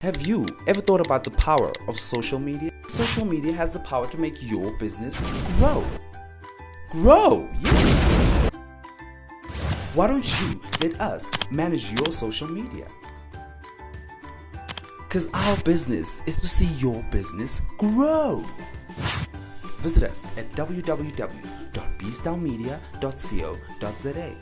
Have you ever thought about the power of social media? Social media has the power to make your business grow. Grow! Yeah! Why don't you let us manage your social media? Because our business is to see your business grow. Visit us at www.bstownmedia.co.za.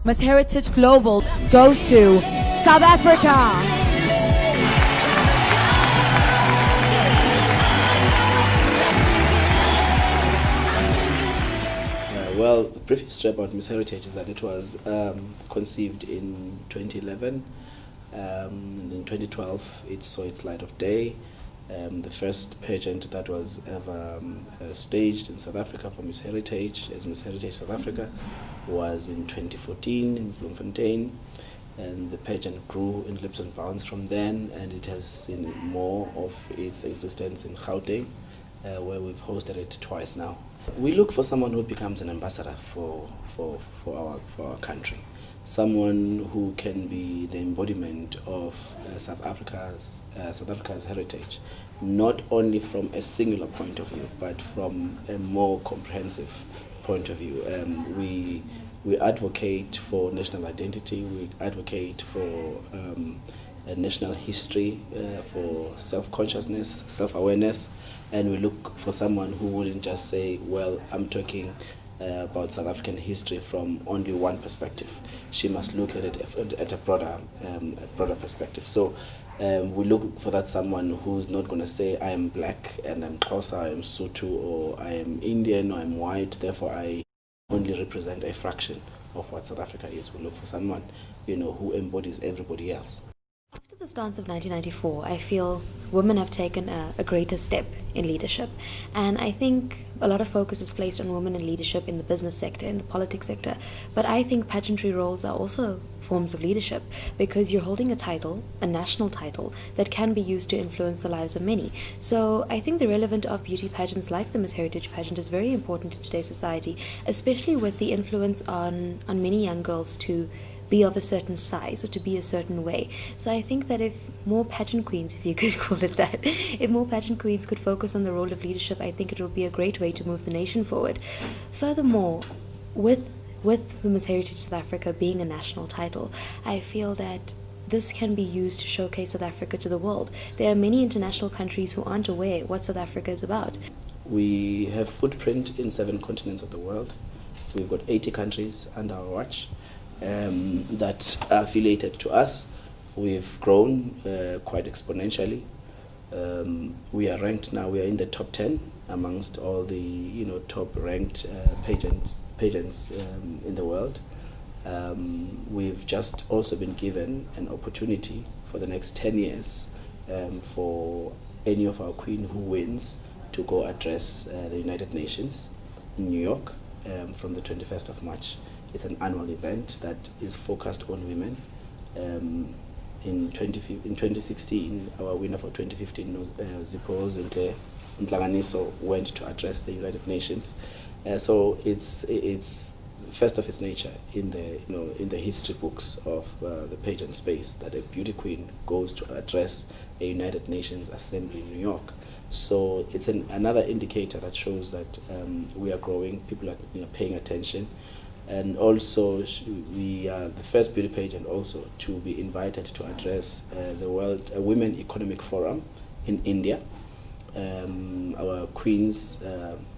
Miss Heritage Global goes to South Africa. Well, the brief history about Miss Heritage is that it was conceived in 2011. In 2012, it saw its light of day. The first pageant that was ever staged in South Africa for Miss Heritage, as Miss Heritage South Africa, was in 2014 in Bloemfontein, and the pageant grew in leaps and bounds from then, and it has seen more of its existence in Gauteng, where we've hosted it twice now. We look for someone who becomes an ambassador for our country, someone who can be the embodiment of South Africa's heritage, not only from a singular point of view, but from a more comprehensive point of view. We advocate for national identity, we advocate for a national history, for self-consciousness, self-awareness, and we look for someone who wouldn't just say, well, I'm talking about South African history from only one perspective. She must look at it at a broader perspective. So we look for that someone who's not going to say, I am black and I'm Xhosa, I am Sotho, or I am Indian, or I'm white, therefore I only represent a fraction of what South Africa is. We look for someone, who embodies everybody else. After the stance of 1994, I feel women have taken a greater step in leadership, and I think a lot of focus is placed on women in leadership in the business sector, in the politics sector, but I think pageantry roles are also forms of leadership, because you're holding a title, a national title, that can be used to influence the lives of many. So I think the relevance of beauty pageants like the Miss Heritage pageant is very important in today's society, especially with the influence on many young girls to be of a certain size or to be a certain way. So I think that if more pageant queens, if you could call it that, if more pageant queens could focus on the role of leadership, I think it will be a great way to move the nation forward. Furthermore, with the Miss Heritage South Africa being a national title, I feel that this can be used to showcase South Africa to the world. There are many international countries who aren't aware what South Africa is about. We have footprint in 7 continents of the world. We've got 80 countries under our watch that are affiliated to us. We've grown quite exponentially. We are ranked now, we are in the top 10 amongst all the top ranked pageants in the world. We've just also been given an opportunity for the next 10 years for any of our queen who wins to go address the United Nations in New York from the 21st of March. It's an annual event that is focused on women. In 2016, our winner for 2015 was nhlanhla went to address the United Nations. So it's first of its nature in the history books of the pageant space that a beauty queen goes to address a United Nations Assembly in New York. So it's another indicator that shows that we are growing, people are paying attention. And also, we are the first beauty pageant also to be invited to address the World Women Economic Forum in India. Our queens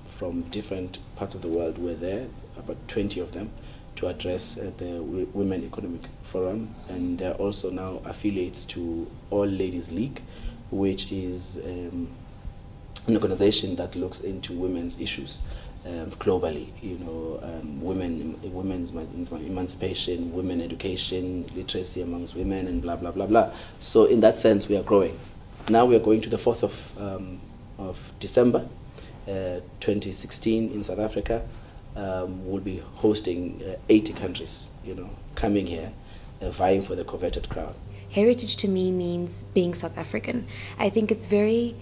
from different parts of the world were there, about 20 of them, to address the Women Economic Forum. And they're also now affiliates to All Ladies League, which is an organization that looks into women's issues. globally. Women's emancipation, women education, literacy amongst women, and blah blah blah blah. So in that sense, we are growing. Now we are going to the 4th of December, 2016 in South Africa. We'll be hosting 80 countries, coming here, vying for the coveted crown. Heritage to me means being South African. I think it's very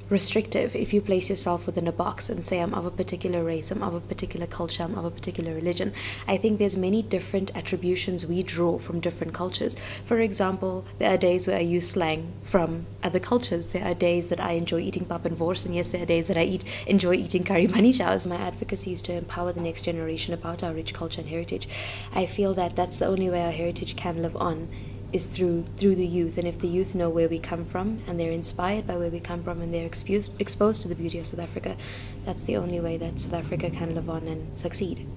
restrictive if you place yourself within a box and say, I'm of a particular race, I'm of a particular culture, I'm of a particular religion. I think there's many different attributions we draw from different cultures. For example, there are days where I use slang from other cultures. There are days that I enjoy eating pap and wors, and yes, there are days that I enjoy eating curry manichaus. My advocacy is to empower the next generation about our rich culture and heritage. I feel that that's the only way our heritage can live on, is through the youth. And if the youth know where we come from and they're inspired by where we come from and they're exposed to the beauty of South Africa, that's the only way that South Africa can live on and succeed.